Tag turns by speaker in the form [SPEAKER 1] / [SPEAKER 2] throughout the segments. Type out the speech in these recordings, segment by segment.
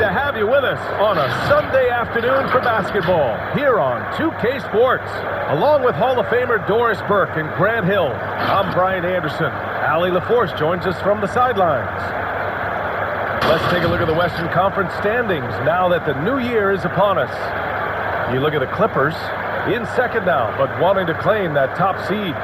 [SPEAKER 1] to have you with us on a Sunday afternoon for basketball here on 2K Sports. Along with Hall of Famer Doris Burke and Grant Hill, I'm Brian Anderson. Allie LaForce joins us from the sidelines. Let's take a look at the Western Conference standings now that the new year is upon us. You look at the Clippers in second now, but wanting to claim that top seed.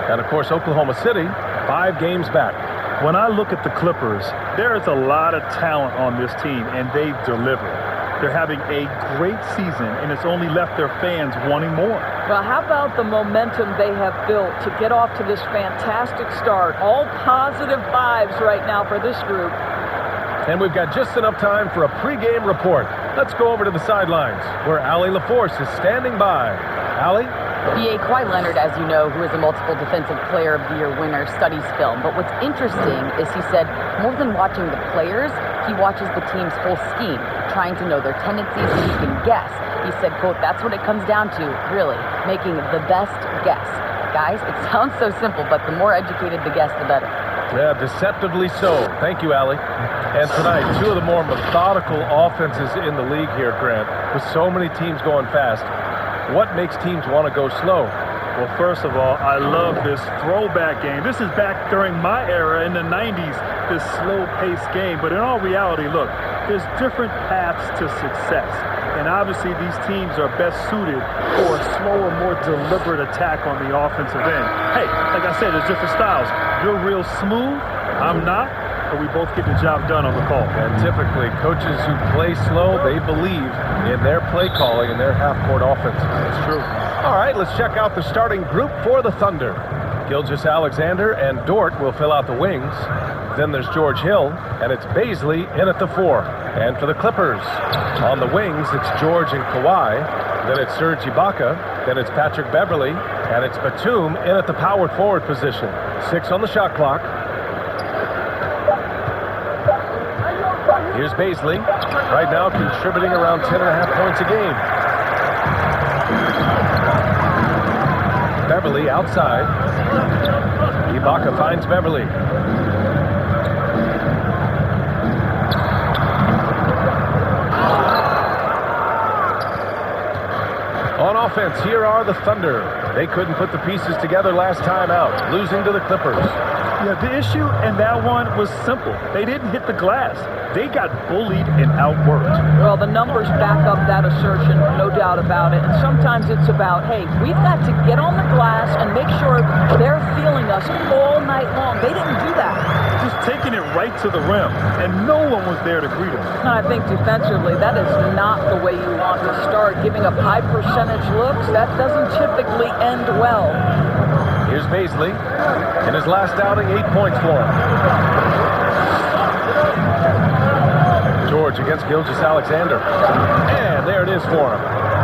[SPEAKER 1] And, of course, Oklahoma City, 5 games back.
[SPEAKER 2] When I look at the Clippers, there is a lot of talent on this team, and they've delivered. They're having a great season, and it's only left their fans wanting more.
[SPEAKER 3] Well, how about the momentum they have built to get off to this fantastic start? All positive vibes right now for this group.
[SPEAKER 1] And we've got just enough time for a pregame report. Let's go over to the sidelines, where Allie LaForce is standing by. Allie?
[SPEAKER 4] B.A. Kawhi Leonard, as you know, who is a multiple Defensive Player of the Year winner, studies film. But what's interesting is he said more than watching the players, he watches the team's whole scheme, trying to know their tendencies so he can guess. He said, quote, that's what it comes down to, really, making the best guess. Guys, it sounds so simple, but the more educated the guess, the better.
[SPEAKER 1] Yeah, deceptively so. Thank you, Allie. And tonight, 2 of the more methodical offenses in the league here, Grant, with so many teams going fast. What makes teams want to go slow?
[SPEAKER 2] Well, first of all, I love this throwback game. This is back during my era in the 90s, this slow-paced game. But in all reality, look, there's different paths to success. And obviously, these teams are best suited for a slower, more deliberate attack on the offensive end. Hey, like I said, there's different styles. You're real smooth. I'm not. But we both get the job done on the call.
[SPEAKER 1] And typically, coaches who play slow, they believe in their play calling and their half-court offense.
[SPEAKER 2] That's true.
[SPEAKER 1] All right, let's check out the starting group for the Thunder. Gilgeous-Alexander and Dort will fill out the wings. Then there's George Hill, and it's Baisley in at the 4. And for the Clippers, on the wings, it's George and Kawhi. Then it's Serge Ibaka. Then it's Patrick Beverley. And it's Batum in at the power forward position. 6 on the shot clock. Here's Baisley, right now contributing around 10.5 points a game. Beverley outside. Ibaka finds Beverley. On offense, here are the Thunder. They couldn't put the pieces together last time out, losing to the Clippers.
[SPEAKER 2] Yeah, the issue in that one was simple. They didn't hit the glass. They got bullied and outworked.
[SPEAKER 3] Well, the numbers back up that assertion, no doubt about it. And sometimes it's about, hey, we've got to get on the glass and make sure they're feeling us all night long. They didn't do that.
[SPEAKER 2] Just taking it right to the rim, and no one was there to greet them.
[SPEAKER 3] I think defensively, that is not the way you want to start. Giving up high percentage looks, that doesn't typically end well.
[SPEAKER 1] Here's Baisley. In his last outing, 8 points for him. George against Gilgeous-Alexander. And there it is for him.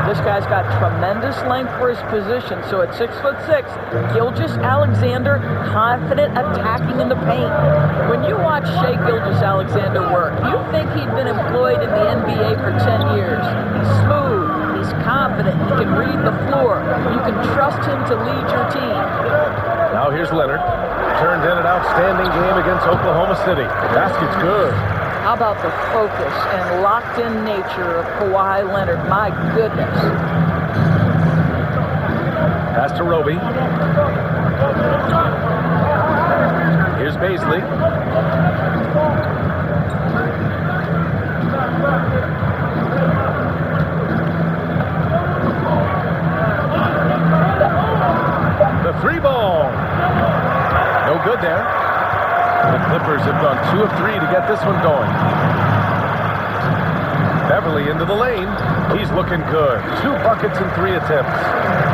[SPEAKER 3] This guy's got tremendous length for his position. So at 6'6", Gilgeous-Alexander confident attacking in the paint. When you watch Shai Gilgeous-Alexander work, you think he'd been employed in the NBA for 10 years. He's smooth. He's confident. He can read the floor. You can trust him to lead your team.
[SPEAKER 1] Now here's Leonard. Turned in an outstanding game against Oklahoma City. Basket's good.
[SPEAKER 3] How about the focus and locked-in nature of Kawhi Leonard? My goodness.
[SPEAKER 1] Pass to Roby. Here's Baisley. The 3-ball. No good there. The Clippers have gone 2 of 3 to get this one going. Beverley into the lane. He's looking good. 2 buckets and 3 attempts.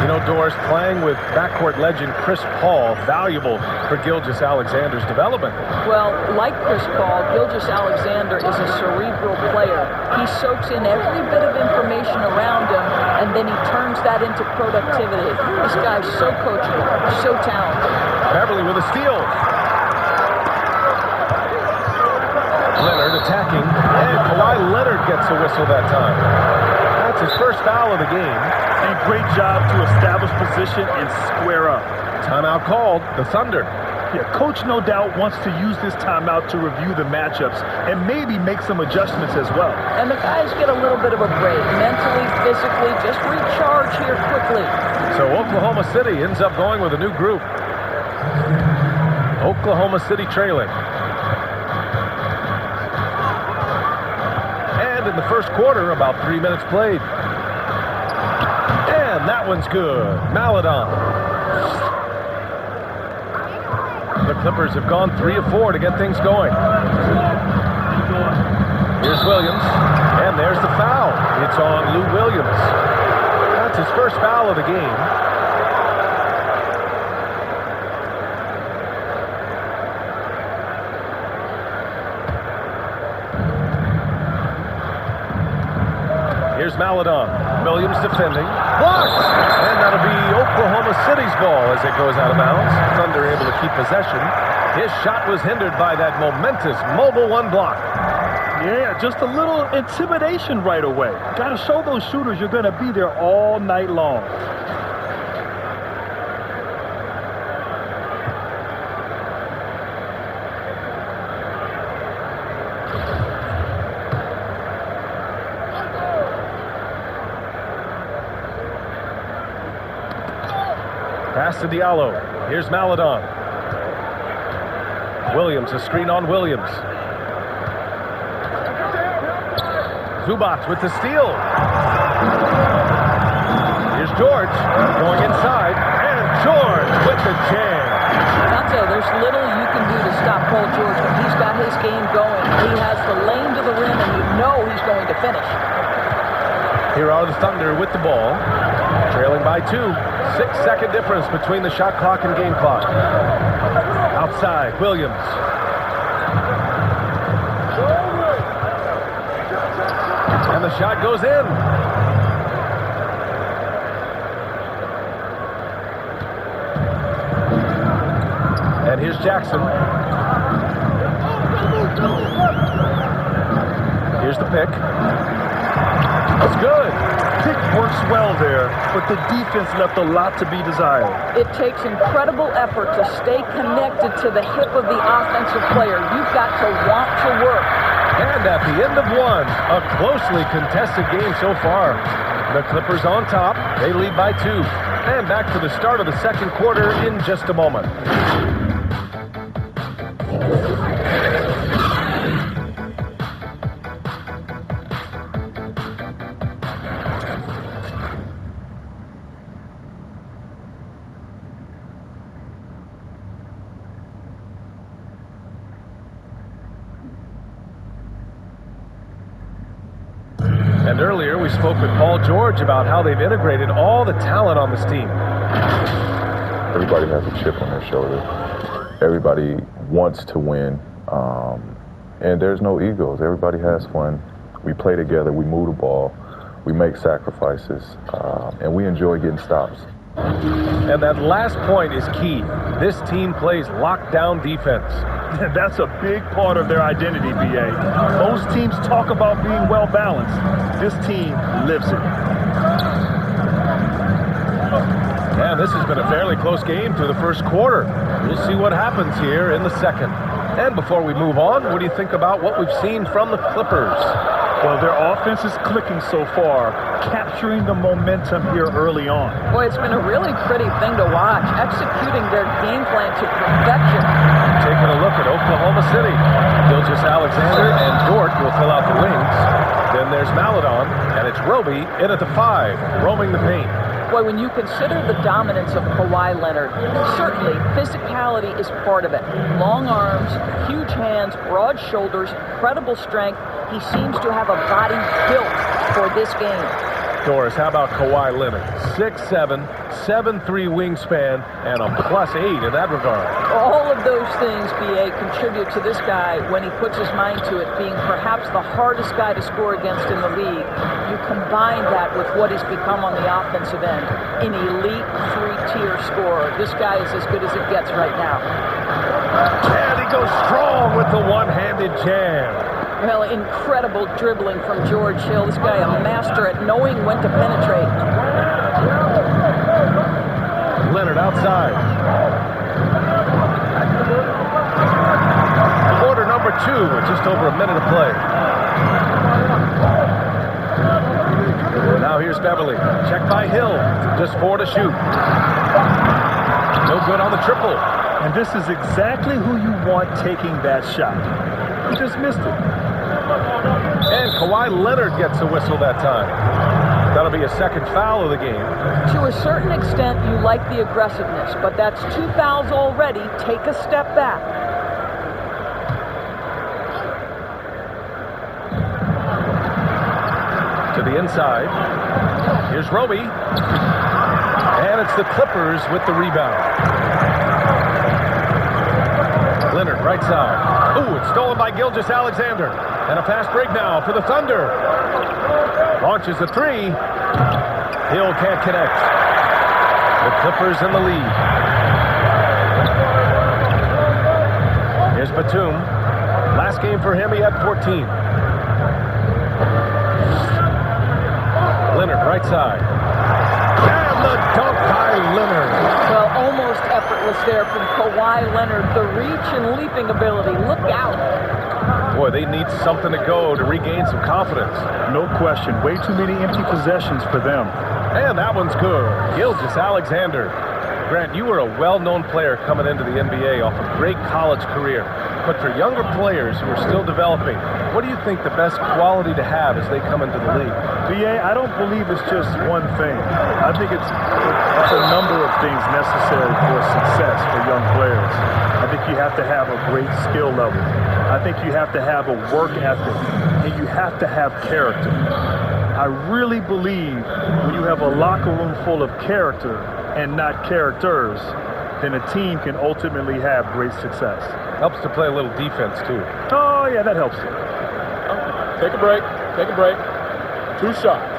[SPEAKER 1] You know, Doris, playing with backcourt legend Chris Paul, valuable for Gilgeous-Alexander's development.
[SPEAKER 3] Well, like Chris Paul, Gilgeous-Alexander is a cerebral player. He soaks in every bit of information around him, and then he turns that into productivity. This guy's so coachable, so talented.
[SPEAKER 1] Beverley with a steal. Leonard attacking, and Kawhi Leonard gets a whistle that time. That's his first foul of the game.
[SPEAKER 2] And great job to establish position and square up.
[SPEAKER 1] Timeout called, the Thunder.
[SPEAKER 2] Yeah, coach no doubt wants to use this timeout to review the matchups and maybe make some adjustments as well.
[SPEAKER 3] And the guys get a little bit of a break, mentally, physically, just recharge here quickly.
[SPEAKER 1] So Oklahoma City ends up going with a new group. Oklahoma City trailing. And in the first quarter, about 3 minutes played. And that one's good. Maladon. The Clippers have gone 3 of 4 to get things going. Here's Williams. And there's the foul. It's on Lou Williams. That's his first foul of the game. Here's Maladon. Williams defending. Blocked! And that'll be Oklahoma City's ball as it goes out of bounds. Thunder able to keep possession. His shot was hindered by that momentous mobile one block.
[SPEAKER 2] Yeah, just a little intimidation right away. Got to show those shooters you're going to be there all night long.
[SPEAKER 1] Pass to Diallo. Here's Maladon. Williams, a screen on Williams. Zubac with the steal. Here's George going inside. And George with the jam.
[SPEAKER 3] I'll tell you, there's little you can do to stop Paul George when he's got his game going. He has the lane to the rim, and you know he's going to finish.
[SPEAKER 1] Here are the Thunder with the ball. Trailing by 2. 6-second difference between the shot clock and game clock. Outside, Williams. And the shot goes in. And here's Jackson. Here's the pick. That's good.
[SPEAKER 2] Pick works well there, but the defense left a lot to be desired.
[SPEAKER 3] It takes incredible effort to stay connected to the hip of the offensive player. You've got to want to work.
[SPEAKER 1] And at the end of one, a closely contested game so far. The Clippers on top. They lead by 2. And back to the start of the second quarter in just a moment. And earlier we spoke with Paul George about how they've integrated all the talent on this team.
[SPEAKER 5] Everybody has a chip on their shoulder. Everybody wants to win. And there's no egos. Everybody has fun. We play together. We move the ball. We make sacrifices. And we enjoy getting stops.
[SPEAKER 1] And that last point is key. This team plays lockdown defense.
[SPEAKER 2] That's a big part of their identity, B.A. Most teams talk about being well-balanced. This team lives it.
[SPEAKER 1] Yeah, this has been a fairly close game through the first quarter. We'll see what happens here in the second. And before we move on, what do you think about what we've seen from the Clippers?
[SPEAKER 2] Well, their offense is clicking so far, capturing the momentum here early on.
[SPEAKER 3] Boy, it's been a really pretty thing to watch, executing their game plan to perfection.
[SPEAKER 1] Taking a look at Oklahoma City. Gilgeous Alexander and Dort will fill out the wings. Then there's Maladon, and it's Roby in at the 5, roaming the paint.
[SPEAKER 3] Boy, when you consider the dominance of Kawhi Leonard, certainly physicality is part of it. Long arms, huge hands, broad shoulders, incredible strength. He seems to have a body built for this game.
[SPEAKER 1] Doris, how about Kawhi Leonard? 6'7", 7'3" wingspan, and a +8 in that regard.
[SPEAKER 3] All of those things, B.A., contribute to this guy when he puts his mind to it, being perhaps the hardest guy to score against in the league. You combine that with what he's become on the offensive end, an elite 3-tier scorer. This guy is as good as it gets right now.
[SPEAKER 1] And he goes strong with the one-handed jam.
[SPEAKER 3] Well, incredible dribbling from George Hill. This guy, a master at knowing when to penetrate.
[SPEAKER 1] Leonard outside. with just over a minute of play. Now here's Beverly. Checked by Hill. Just 4 to shoot. No good on the triple.
[SPEAKER 2] And this is exactly who you want taking that shot. He just missed it.
[SPEAKER 1] And Kawhi Leonard gets a whistle that time. That'll be a second foul of the game.
[SPEAKER 3] To a certain extent, you like the aggressiveness, but that's 2 fouls already. Take a step back.
[SPEAKER 1] To the inside. Here's Roby. And it's the Clippers with the rebound. Leonard, right side. Ooh, it's stolen by Gilgeous-Alexander. And a fast break now for the Thunder. Launches a 3. Hill can't connect. The Clippers in the lead. Here's Batum. Last game for him, he had 14. Leonard, right side. And the dunk by Leonard.
[SPEAKER 3] Well, almost effortless there from Kawhi Leonard. The reach and leaping ability. Look out.
[SPEAKER 1] Boy, they need something to go to regain some confidence.
[SPEAKER 2] No question. Way too many empty possessions for them.
[SPEAKER 1] And that one's good. Gilgeous-Alexander. Grant, you were a well-known player coming into the NBA off a great college career. But for younger players who are still developing, what do you think the best quality to have as they come into the league?
[SPEAKER 2] VA, I don't believe it's just one thing. I think it's a number of things necessary for success for young players. I think you have to have a great skill level. I think you have to have a work ethic, and you have to have character. I really believe when you have a locker room full of character and not characters, then a team can ultimately have great success.
[SPEAKER 1] Helps to play a little defense, too.
[SPEAKER 2] Oh, yeah, that helps.
[SPEAKER 6] Take a break. Take a break. 2 shots.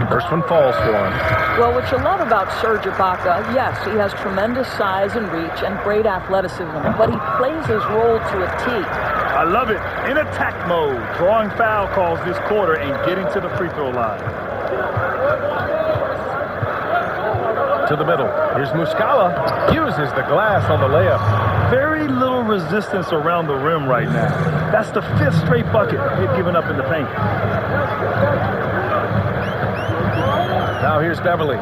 [SPEAKER 1] First one falls for him.
[SPEAKER 3] Well, what you love about Serge Ibaka, yes, he has tremendous size and reach and great athleticism, but he plays his role to a T.
[SPEAKER 2] I love it. In attack mode, drawing foul calls this quarter and getting to the free throw line.
[SPEAKER 1] To the middle. Here's Muscala. Uses the glass on the layup.
[SPEAKER 2] Very little resistance around the rim right now. That's the 5th straight bucket they've given up in the paint.
[SPEAKER 1] Now here's Beverly.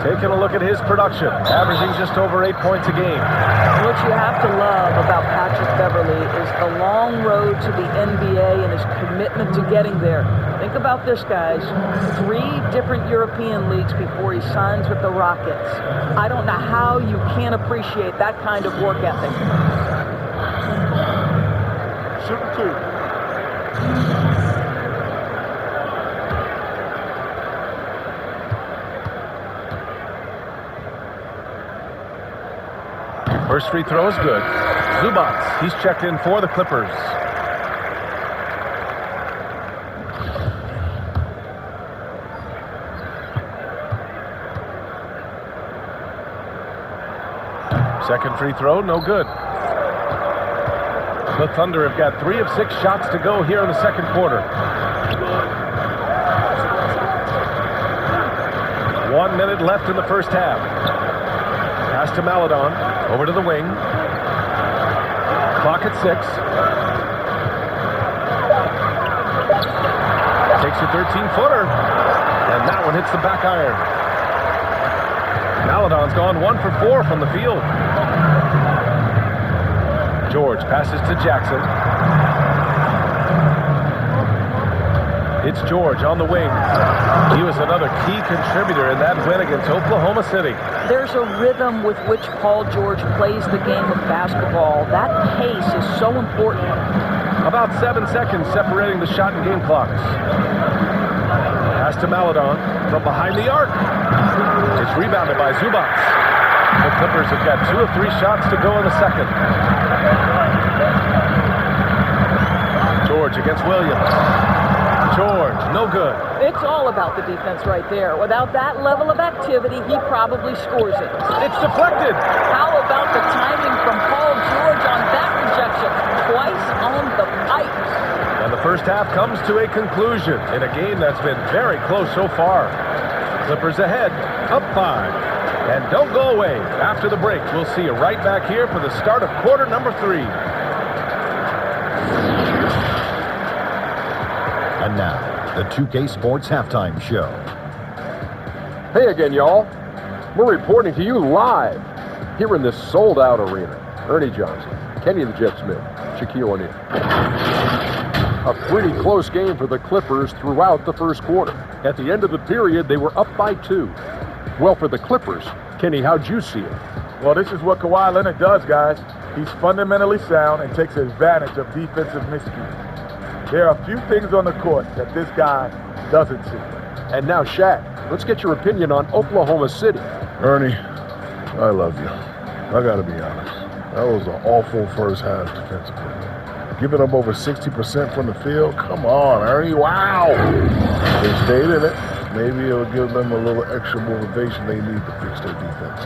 [SPEAKER 1] Taking a look at his production. Averaging just over 8 points a game.
[SPEAKER 3] What you have to love about Patrick Beverly is the long road to the NBA and his commitment to getting there. Think about this, guys. 3 different European leagues before he signs with the Rockets. I don't know how you can't appreciate that kind of work ethic.
[SPEAKER 6] Shooting 2.
[SPEAKER 1] First free throw is good. Zubac, he's checked in for the Clippers. Second free throw, no good. The Thunder have got 3 of 6 shots to go here in the second quarter. 1 minute left in the first half. Pass to Maledon. Over to the wing. Clock at 6. Takes a 13-footer. And that one hits the back iron. Maledon's gone 1 for 4 from the field. George passes to Jackson. It's George on the wing. He was another key contributor in that win against Oklahoma City.
[SPEAKER 3] There's a rhythm with which Paul George plays the game of basketball. That pace is so important.
[SPEAKER 1] About 7 seconds separating the shot and game clocks. Pass to Maledon from behind the arc. It's rebounded by Zubac. The Clippers have got 2 of 3 shots to go in the second. George against Williams. George, no good.
[SPEAKER 3] It's all about the defense right there. Without that level of activity, he probably scores it.
[SPEAKER 1] It's deflected.
[SPEAKER 3] How about the timing from Paul George on that rejection? Twice on the pipes.
[SPEAKER 1] And the first half comes to a conclusion in a game that's been very close so far. Clippers ahead, up 5. And don't go away. After the break, we'll see you right back here for the start of quarter number 3.
[SPEAKER 7] And now, the 2K Sports Halftime Show.
[SPEAKER 8] Hey again, y'all. We're reporting to you live here in this sold-out arena. Ernie Johnson, Kenny the Jet Smith, Shaquille O'Neal. A pretty close game for the Clippers throughout the first quarter. At the end of the period, they were up by 2. Well, for the Clippers, Kenny, how'd you see it?
[SPEAKER 9] Well, this is what Kawhi Leonard does, guys. He's fundamentally sound and takes advantage of defensive miscues. There are a few things on the court that this guy doesn't see.
[SPEAKER 8] And now, Shaq, let's get your opinion on Oklahoma City.
[SPEAKER 10] Ernie, I love you. I gotta be honest. That was an awful first half defensively. Giving up over 60% from the field? Come on, Ernie, wow! They stayed in it. Maybe it'll give them a little extra motivation they need to fix their defense.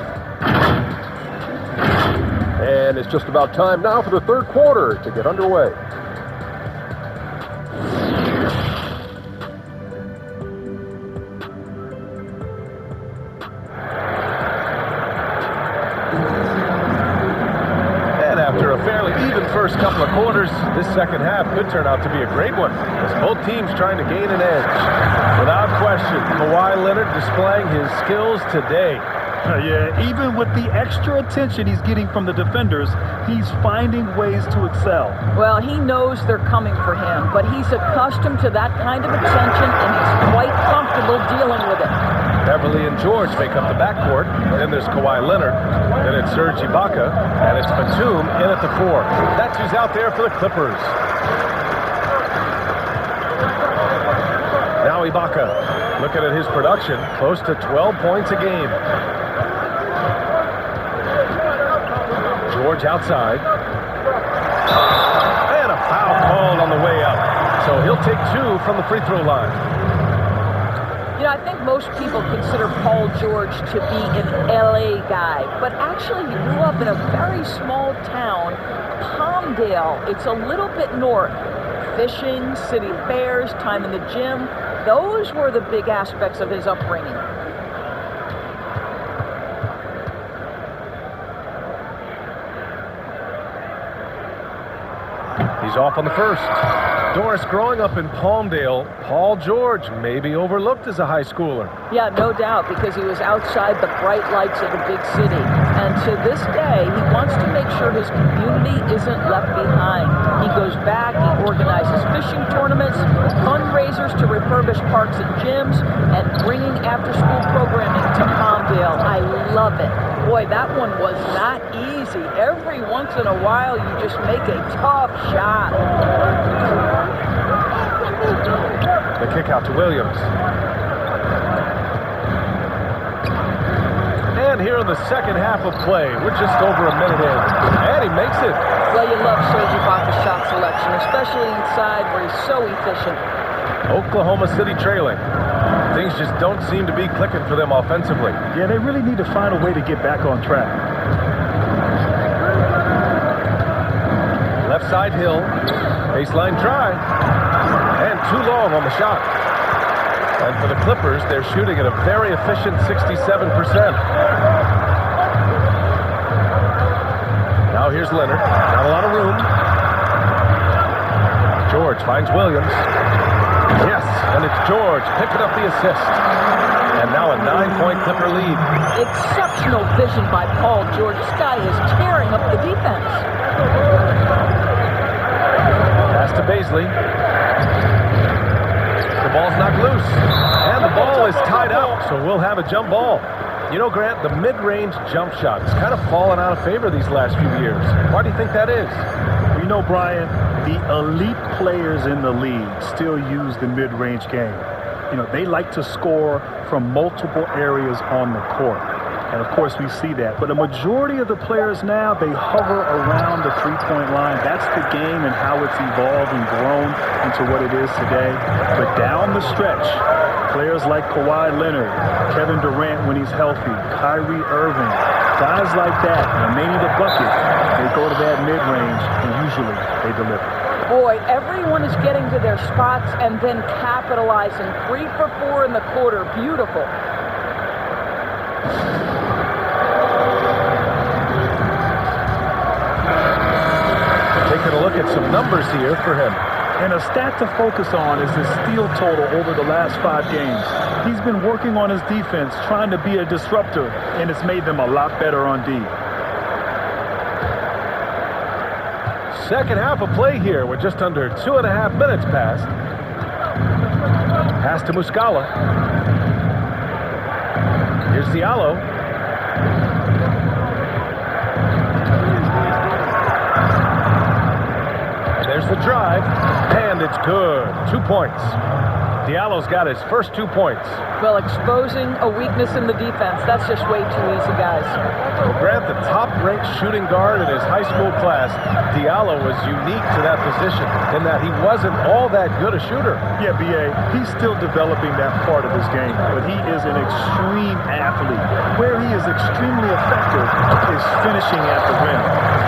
[SPEAKER 8] And it's just about time now for the third quarter to get underway.
[SPEAKER 1] And after a fairly even first couple of quarters, this second half could turn out to be a great one, as both teams trying to gain an edge. Without question, Kawhi Leonard displaying his skills today.
[SPEAKER 2] Yeah, even with the extra attention he's getting from the defenders, he's finding ways to excel.
[SPEAKER 3] Well, he knows they're coming for him, but he's accustomed to that kind of attention, and he's quite comfortable dealing with it.
[SPEAKER 1] Beverly and George make up the backcourt. Then there's Kawhi Leonard. Then it's Serge Ibaka. And it's Batum in at the 4. That's who's out there for the Clippers. Now Ibaka, looking at his production, close to 12 points a game. George outside. And a foul called on the way up. So he'll take 2 from the free throw line.
[SPEAKER 3] You know, I think most people consider Paul George to be an LA guy, but actually he grew up in a very small town, Palmdale. It's a little bit north. Fishing, city fairs, time in the gym, those were the big aspects of his upbringing.
[SPEAKER 1] He's off on the first. Doris, growing up in Palmdale, Paul George may be overlooked as a high schooler.
[SPEAKER 3] Yeah, no doubt, because he was outside the bright lights of the big city. And to this day, he wants to make sure his community isn't left behind. He goes back, he organizes fishing tournaments, fundraisers to refurbish parks and gyms, and bringing after-school programming to Palmdale. I love it. Boy, that one was not easy. Every once in a while, you just make a tough shot.
[SPEAKER 1] The kick out to Williams. And here in the second half of play, we're just over a minute in. And he makes it.
[SPEAKER 3] Well, you love Serge Ibaka's shot selection, especially inside where he's so efficient.
[SPEAKER 1] Oklahoma City trailing. Things just don't seem to be clicking for them offensively.
[SPEAKER 2] Yeah, they really need to find a way to get back on track.
[SPEAKER 1] Left side Hill. Baseline try. And too long on the shot. And for the Clippers, they're shooting at a very efficient 67%. Now here's Leonard. Not a lot of room. George finds Williams. Yes, and it's George picking up the assist. And now a 9-point Clipper lead.
[SPEAKER 3] Exceptional vision by Paul George. This guy is tearing up the defense.
[SPEAKER 1] Pass to Baisley. The ball's knocked loose. And the ball is tied up, so we'll have a jump ball. You know, Grant, the mid-range jump shot has kind of fallen out of favor these last few years. Why do you think that is?
[SPEAKER 2] You know, Brian, the elite players in the league still use the mid-range game. You know, they like to score from multiple areas on the court. And, of course, we see that. But a majority of the players now, they hover around the three-point line. That's the game and how it's evolved and grown into what it is today. But down the stretch, players like Kawhi Leonard, Kevin Durant when he's healthy, Kyrie Irving, guys like that, when they need a bucket, they go to that mid-range, and usually they deliver.
[SPEAKER 3] Boy, everyone is getting to their spots and then capitalizing. 3 for 4 in the quarter. Beautiful.
[SPEAKER 1] Taking a look at some numbers here for him.
[SPEAKER 2] And a stat to focus on is his steal total over the last 5 games. He's been working on his defense, trying to be a disruptor, and it's made them a lot better on D.
[SPEAKER 1] Second half of play here with just under 2.5 minutes passed. Pass to Muscala. Here's Diallo. There's the drive, and it's good. 2 points. Diallo's got his first 2 points.
[SPEAKER 3] Well, exposing a weakness in the defense, that's just way too easy, guys.
[SPEAKER 1] Well, Grant, the top-ranked shooting guard in his high school class, Diallo was unique to that position in that he wasn't all that good a shooter.
[SPEAKER 2] Yeah, B.A., he's still developing that part of his game, but he is an extreme athlete. Where he is extremely effective is finishing at the rim.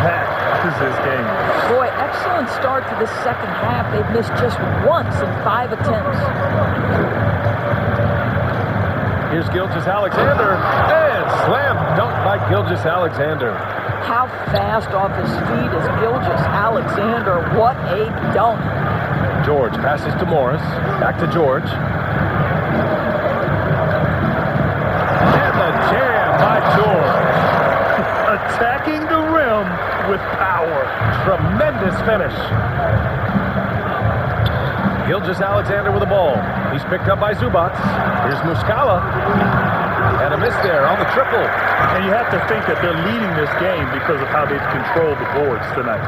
[SPEAKER 2] That is his game.
[SPEAKER 3] Boy, excellent start to this second half. They've missed just once in 5 attempts.
[SPEAKER 1] Here's Gilgeous-Alexander, and slam dunk by Gilgeous-Alexander.
[SPEAKER 3] How fast off his feet is Gilgeous-Alexander. What a dunk.
[SPEAKER 1] George passes to Morris. Back to George. And the jam by George.
[SPEAKER 2] Attacking the rim with power.
[SPEAKER 1] Tremendous finish. Gilgeous-Alexander with the ball. He's picked up by Zubac. Here's Muscala. And a miss there on the triple.
[SPEAKER 2] And you have to think that they're leading this game because of how they've controlled the boards tonight.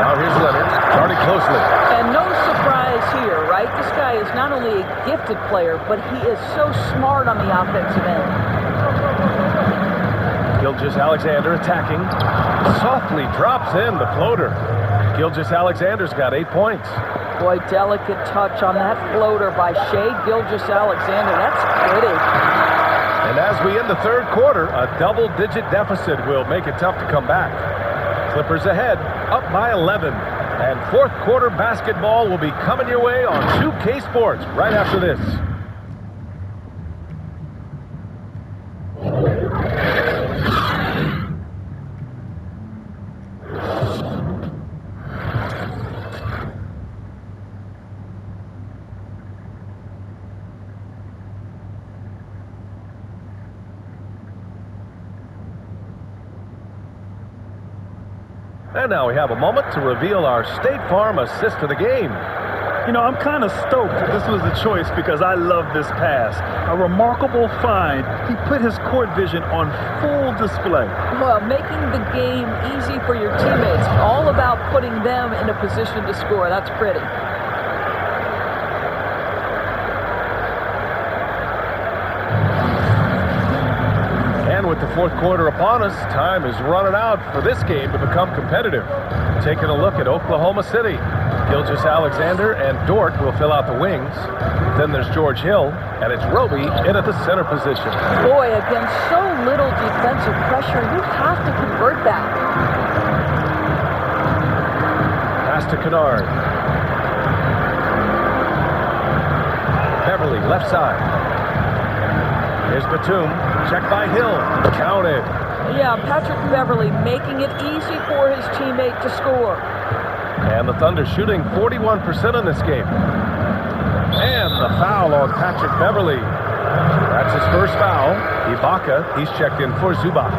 [SPEAKER 1] Now here's Leonard, guarding closely.
[SPEAKER 3] And no surprise here, right? This guy is not only a gifted player, but he is so smart on the offensive end.
[SPEAKER 1] Gilgeous-Alexander attacking. Softly drops in the floater. Gilgeous-Alexander's got 8 points.
[SPEAKER 3] Boy, delicate touch on that floater by Shai Gilgeous-Alexander. That's pretty.
[SPEAKER 1] And as we end the third quarter, a double-digit deficit will make it tough to come back. Clippers ahead, up by 11. And fourth quarter basketball will be coming your way on 2K Sports right after this. And now we have a moment to reveal our State Farm assist of the game.
[SPEAKER 2] You know, I'm kind of stoked that this was the choice because I love this pass. A remarkable find. He put his court vision on full display.
[SPEAKER 3] Well, making the game easy for your teammates. All about putting them in a position to score. That's pretty.
[SPEAKER 1] And with the fourth quarter upon us, time is running out for this game to become competitive. Taking a look at Oklahoma City. Gilgeous-Alexander and Dort will fill out the wings. Then there's George Hill, and it's Roby in at the center position.
[SPEAKER 3] Boy, against so little defensive pressure, you have to convert that.
[SPEAKER 1] Pass to Kennard. Beverly, left side. Here's Batum. Check by Hill. Counted.
[SPEAKER 3] Yeah, Patrick Beverly making it easy for his teammate to score.
[SPEAKER 1] And the Thunder shooting 41% in this game. And the foul on Patrick Beverly. That's his first foul. Ibaka, he's checked in for Zubac.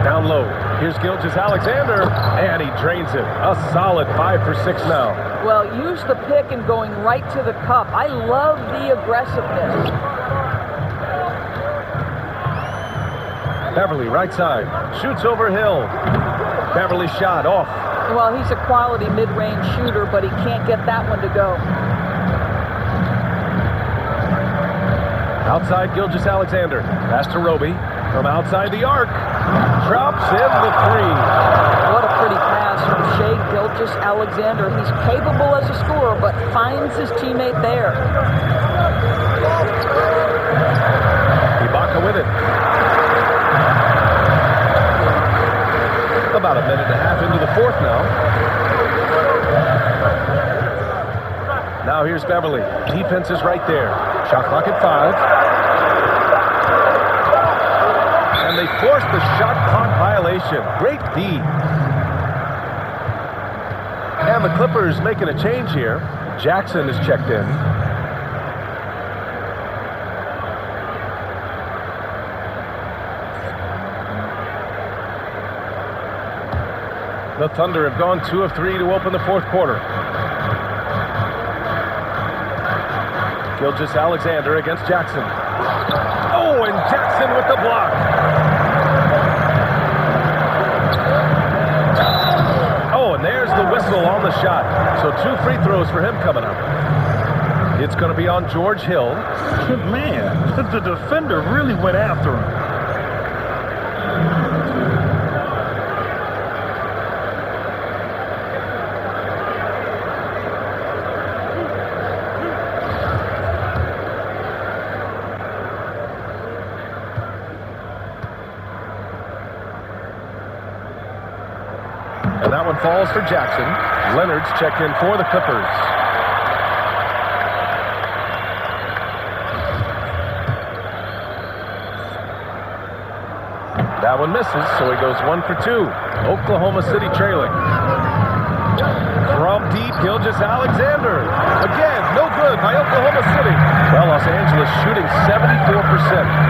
[SPEAKER 1] Down low. Here's Gilgeous-Alexander, and he drains it. A solid 5 for 6 now.
[SPEAKER 3] Well, use the pick and going right to the cup. I love the aggressiveness.
[SPEAKER 1] Beverly, right side. Shoots over Hill. Beverly shot off.
[SPEAKER 3] Well, he's a quality mid-range shooter, but he can't get that one to go.
[SPEAKER 1] Outside Gilgeous-Alexander. Pass to Roby. From outside the arc. Drops in the three.
[SPEAKER 3] What a pretty pass from Shai Gilgeous-Alexander. He's capable as a scorer, but finds his teammate there.
[SPEAKER 1] Ibaka with it. here's Beverly. Defense is right there. Shot clock at 5. And they forced the shot clock violation. Great D. And the Clippers making a change here. Jackson is checked in. The Thunder have gone 2 of 3 to open the fourth quarter. Gilgeous-Alexander against Jackson. Oh, and Jackson with the block. Oh, and there's the whistle on the shot. So 2 free throws for him coming up. It's going to be on George Hill.
[SPEAKER 2] Man, the defender really went after him.
[SPEAKER 1] And that one falls for Jackson. Leonard's checked in for the Clippers. That one misses, so he goes 1 for 2. Oklahoma City trailing. From deep, Gilgeous-Alexander. Again, no good by Oklahoma City. Well, Los Angeles shooting 74%.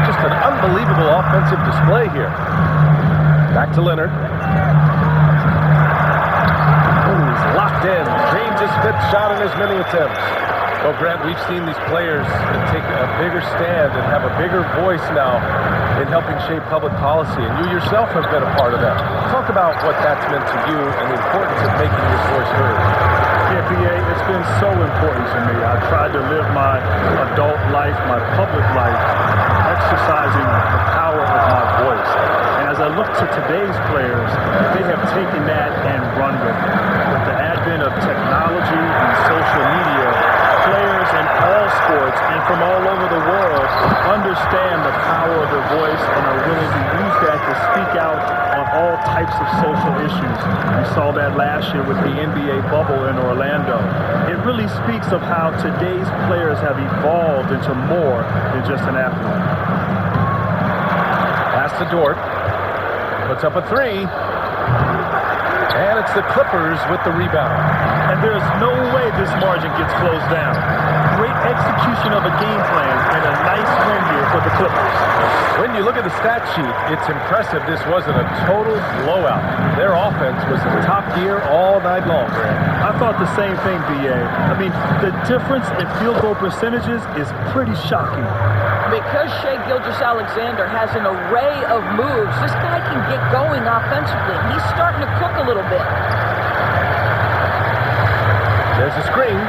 [SPEAKER 1] Just an unbelievable offensive display here. Back to Leonard. Locked in. Drains his 5th shot in as many attempts. Well, Grant, we've seen these players take a bigger stand and have a bigger voice now in helping shape public policy, and you yourself have been a part of that. Talk about what that's meant to you and the importance of making your voice heard.
[SPEAKER 2] Yeah, BA, it's been so important to me. I tried to live my adult life, my public life, exercising the power of my voice. And as I look to today's players, they have taken that and run with it. With the advent of technology and social media, players in all sports and from all over the world understand the power of their voice and are willing to use that to speak out on all types of social issues. We saw that last year with the NBA bubble in Orlando. It really speaks of how today's players have evolved into more than just an athlete.
[SPEAKER 1] Pass to Dort. Puts up a 3. And it's the Clippers with the rebound.
[SPEAKER 2] And there's no way this margin gets closed down. Great execution of a game plan and a nice win here for the Clippers.
[SPEAKER 1] When you look at the stat sheet, it's impressive this wasn't a total blowout. Their offense was in top gear all night long, Grant.
[SPEAKER 2] I thought the same thing, BA. I mean, the difference in field goal percentages is pretty shocking.
[SPEAKER 3] Because Shai Gilgeous-Alexander has an array of moves, this guy can get going offensively. He's starting to cook a little bit.
[SPEAKER 1] There's a screen.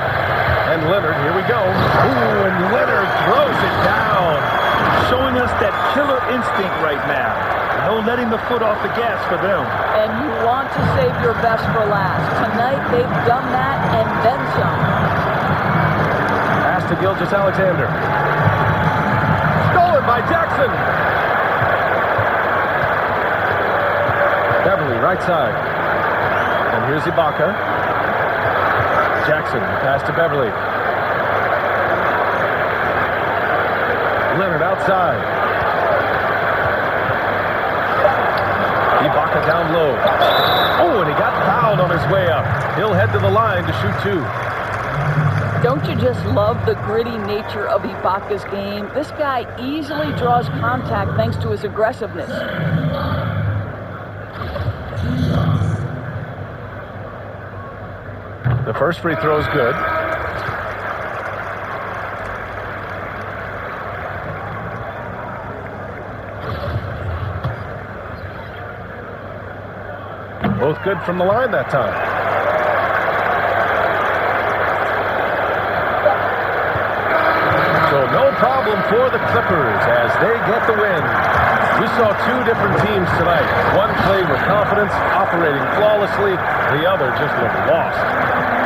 [SPEAKER 1] And Leonard, here we go. Ooh, and Leonard throws it down.
[SPEAKER 2] Showing us that killer instinct right now. No letting the foot off the gas for them.
[SPEAKER 3] And you want to save your best for last. Tonight, they've done that and then some.
[SPEAKER 1] Pass to Gilgeous-Alexander. Stolen by Jackson. Beverly, right side. And here's Ibaka. Jackson, pass to Beverly. Leonard outside. Ibaka down low. Oh, and he got fouled on his way up. He'll head to the line to shoot 2.
[SPEAKER 3] Don't you just love the gritty nature of Ibaka's game? This guy easily draws contact thanks to his aggressiveness.
[SPEAKER 1] The first free throw is good. Both good from the line that time. So no problem for the Clippers as they get the win. We saw 2 different teams tonight. One played with confidence, operating flawlessly. The other just looked lost.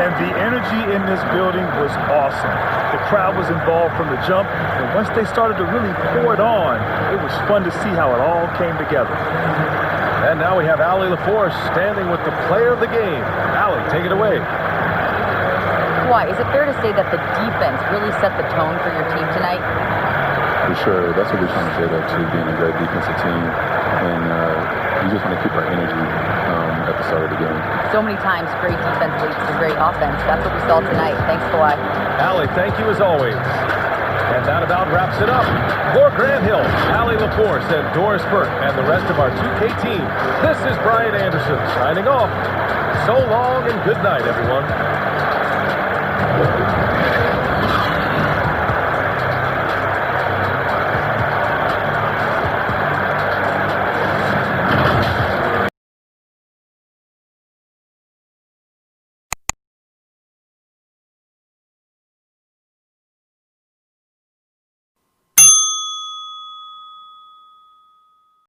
[SPEAKER 2] And the energy in this building was awesome. The crowd was involved from the jump, and once they started to really pour it on, it was fun to see how it all came together.
[SPEAKER 1] And now we have Allie LaForce standing with the player of the game. Allie, take it away.
[SPEAKER 4] Kawhi, is it fair to say that the defense really set the tone for your team tonight?
[SPEAKER 11] For sure. That's what we're trying to build up to, being a great defensive team. And we just want to keep our energy at the start of the game.
[SPEAKER 4] So many times, great defense leads to great offense. That's what we saw tonight. Thanks, Kawhi.
[SPEAKER 1] Allie, thank you as always. And that about wraps it up. For Grant Hill, Allie LaForce, and Doris Burke, and the rest of our 2K team, this is Brian Anderson signing off. So long and good night, everyone.